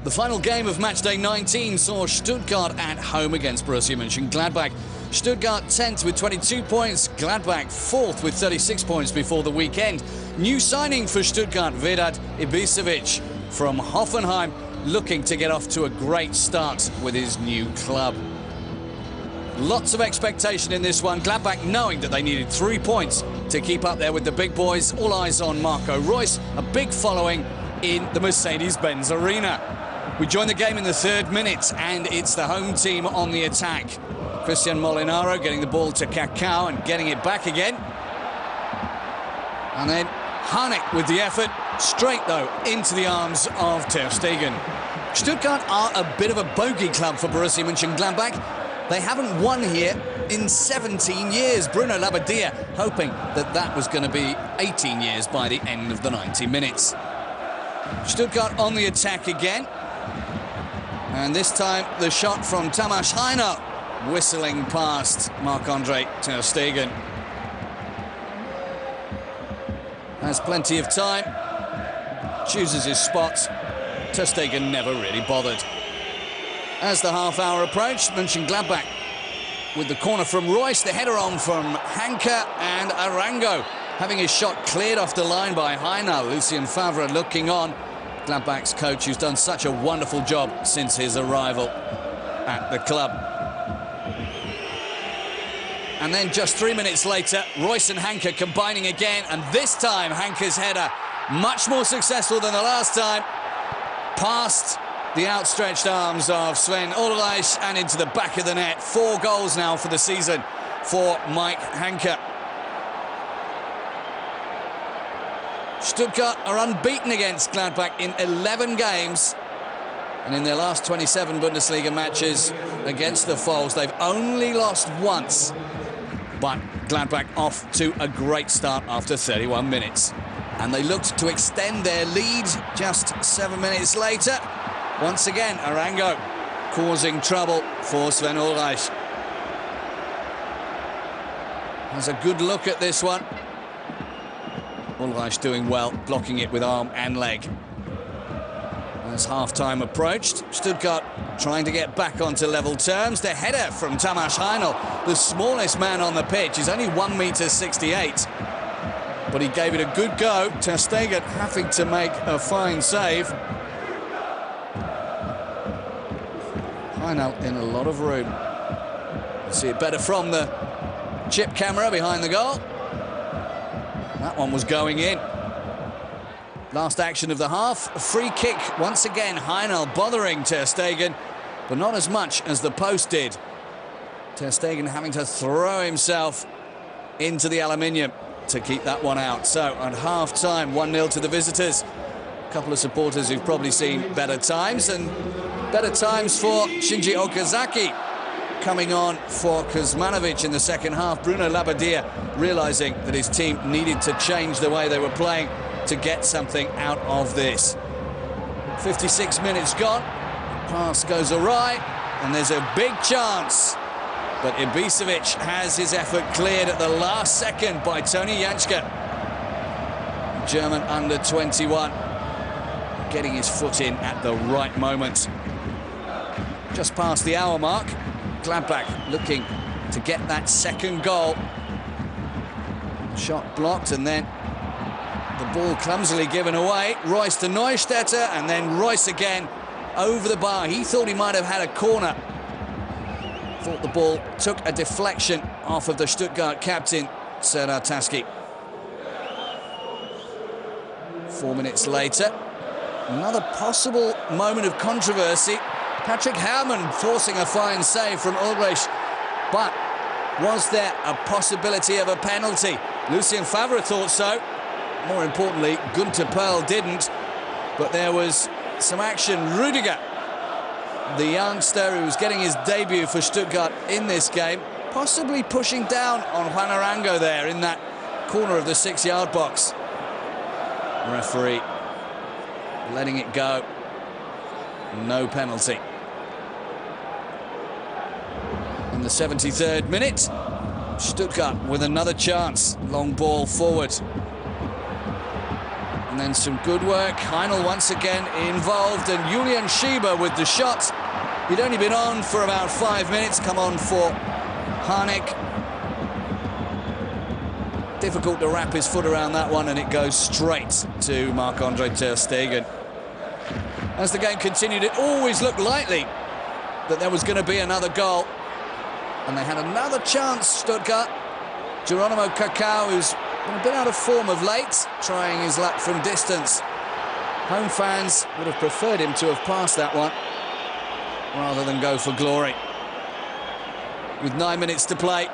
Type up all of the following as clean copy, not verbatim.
The final game of matchday 19 saw Stuttgart at home against Borussia Mönchengladbach. Stuttgart 10th with 22 points, Gladbach 4th with 36 points before the weekend. New signing for Stuttgart, Vedat Ibisevic from Hoffenheim, looking to get off to a great start with his new club. Lots of expectation in this one. Gladbach knowing that they needed 3 points to keep up there with the big boys. All eyes on Marco Reus, a big following in the Mercedes-Benz Arena. We join the game in the 3rd minute, and it's the home team on the attack. Christian Molinaro getting the ball to Kakao and getting it back again. And then Harnik with the effort, straight though into the arms of Ter Stegen. Stuttgart are a bit of a bogey club for Borussia Mönchengladbach. They haven't won here in 17 years. Bruno Labbadia hoping that that was going to be 18 years by the end of the 90 minutes. Stuttgart on the attack again. And this time the shot from Tamás Hainal, whistling past Marc-Andre Ter Stegen. Has plenty of time, chooses his spots. Ter Stegen never really bothered. As the half-hour approached, Mönchengladbach with the corner from Reus, the header on from Hanke, and Arango having his shot cleared off the line by Hainal. Lucien Favre looking on. Gladbach's coach, who's done such a wonderful job since his arrival at the club. And then just 3 minutes later, Reus and Hanke combining again, and this time Hanke's header much more successful than the last time. Past the outstretched arms of Sven Ulreich and into the back of the net. 4 goals now for the season for Mike Hanke. Stuttgart are unbeaten against Gladbach in 11 games. And in their last 27 Bundesliga matches against the Fohls, they've only lost once. But Gladbach off to a great start after 31 minutes. And they looked to extend their lead just 7 minutes later. Once again, Arango causing trouble for Sven Ulreich. Has a good look at this one. Ulreich doing well, blocking it with arm and leg. As half-time approached, Stuttgart trying to get back onto level terms. The header from Tamás Hainal, the smallest man on the pitch. He's only 1.68 meters. But he gave it a good go. Ter Stegen having to make a fine save. Hainal in a lot of room. See it better from the chip camera behind the goal. That one was going in. Last action of the half, a free kick once again. Hainal bothering Ter Stegen, but not as much as the post did. Ter Stegen having to throw himself into the aluminium to keep that one out. So at half-time, 1-0 to the visitors. A couple of supporters who've probably seen better times, and better times for Shinji Okazaki. Coming on for Kuzmanovic in the second half. Bruno Labbadia realising that his team needed to change the way they were playing to get something out of this. 56 minutes gone. Pass goes awry, and there's a big chance. But Ibisevic has his effort cleared at the last second by Toni Janschke. German under 21, getting his foot in at the right moment. Just past the hour mark. Gladbach looking to get that second goal. Shot blocked, and then the ball clumsily given away. Reus to Neustädter, and then Reus again over the bar. He thought he might have had a corner. Thought the ball took a deflection off of the Stuttgart captain, Serdar Taski. 4 minutes later, another possible moment of controversy. Patrick Herrmann forcing a fine save from Ulreich. But was there a possibility of a penalty? Lucien Favre thought so. More importantly, Günther Perl didn't. But there was some action. Rüdiger, the youngster who was getting his debut for Stuttgart in this game, possibly pushing down on Juan Arango there in that corner of the 6-yard box. Referee letting it go. No penalty. In the 73rd minute, Stuttgart with another chance. Long ball forward. And then some good work. Heinl once again involved, and Julian Schieber with the shot. He'd only been on for about 5 minutes, come on for Harnik. Difficult to wrap his foot around that one, and it goes straight to Marc-Andre ter Stegen. As the game continued, it always looked likely that there was going to be another goal. And they had another chance, Stuttgart. Geronimo Cacao, who's been a bit out of form of late, trying his luck from distance. Home fans would have preferred him to have passed that one rather than go for glory. With 9 minutes to play,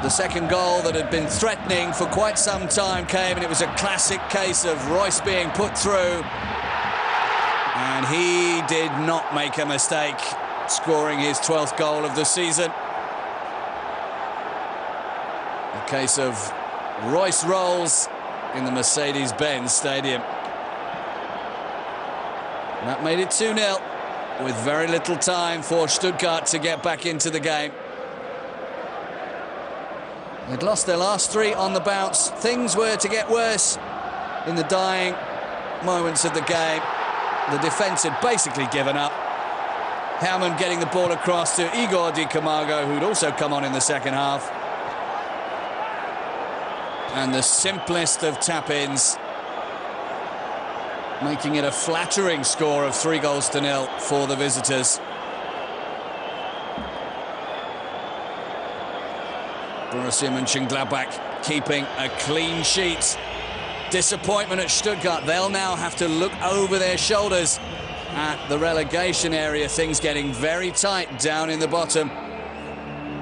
the second goal that had been threatening for quite some time came, and it was a classic case of Royce being put through. And he did not make a mistake, scoring his 12th goal of the season. A case of Royce rolls in the Mercedes-Benz Stadium. And that made it 2-0 with very little time for Stuttgart to get back into the game. They'd lost their last 3 on the bounce. Things were to get worse in the dying moments of the game. The defence had basically given up. Hermann getting the ball across to Igor Di Camargo, who'd also come on in the second half. And the simplest of tap-ins, making it a flattering score of 3-0 for the visitors. Borussia Mönchengladbach keeping a clean sheet. Disappointment at Stuttgart. They'll now have to look over their shoulders at the relegation area. Things getting very tight down in the bottom.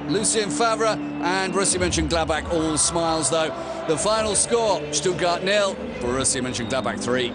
Lucien Favre and Borussia Mönchengladbach all smiles, though. The final score, Stuttgart 0, Borussia Mönchengladbach 3.